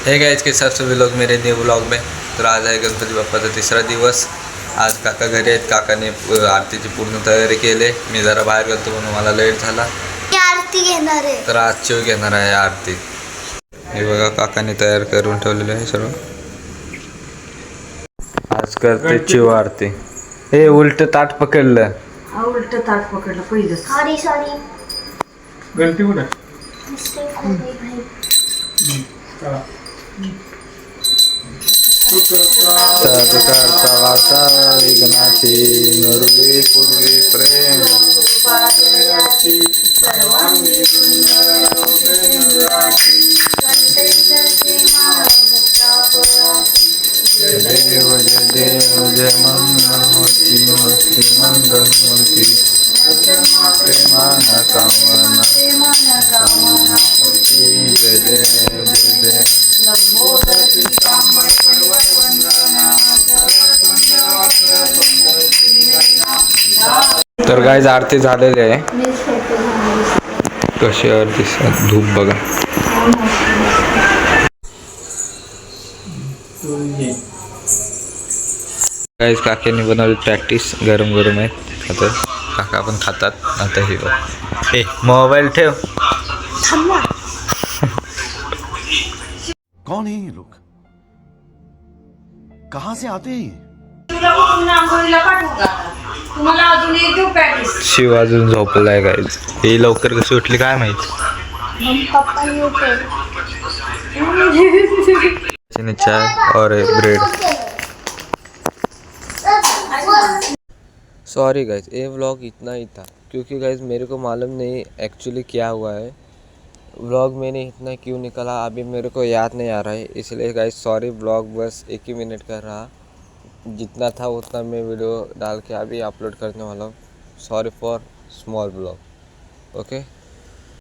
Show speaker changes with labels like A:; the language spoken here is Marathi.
A: हे गाइस के साथ सभी लोग मेरे न्यू ब्लॉग में। तो आज है गणपती बाप्पाचा तिसरा दिवस। आज काका घरी आहेत। काकाने आरतीची पूर्ण तयारी केली। मी जरा बाहेर गेलो म्हणून मला लेट झाला।
B: आरती घेणार आहे
A: तर आज चिव घेणार आहे आरती। हे बघा काकाने तयार करून ठेवलेलं आहे सर्व। आज करते चिव आरती। हे उलट ताट पकडलं।
C: उलट ताट पकडलं पहिलं।
B: सॉरी
D: गलती कुठे
B: मिस्टेक हो गई भाई।
A: तद करता वार्ता विघ्नाची नुरवी पूर्वी प्रेम देव जय देव जय मंगलमूर्ती मूर्ती मंगलमूर्ती प्रेमान कामना जय देव जय देव। तर गाइस आरती झालेली आहे। कशी आरती धूप बघा। गाइस काकांनी बनवली प्रॅक्टिस गरम गरम आहे खातात। काका पण खातात। आता हे बघ हे मोबाईल ठेव।
E: कौन है ये लोग? कहां से आते हैं ये?
A: शिव अजून झोपलाय गाइस। हे लवकर कशी उठली काय माहिती। चाय और ब्रेड। सॉरी गाइस ये व्लॉग इतना ही था क्योंकि गाइस मेरे को मालूम नहीं एक्चुअली क्या हुआ है। व्लॉग मैंने इतना क्यों निकाला अभी मेरे को याद नहीं आ रहा है। इसलिए गाइस सॉरी। व्लॉग बस 1 ही मिनट का रहा। जितना था उतना मैं वीडियो डाल के अभी अपलोड करने वाला हूँ। Sorry for small vlog. Okay.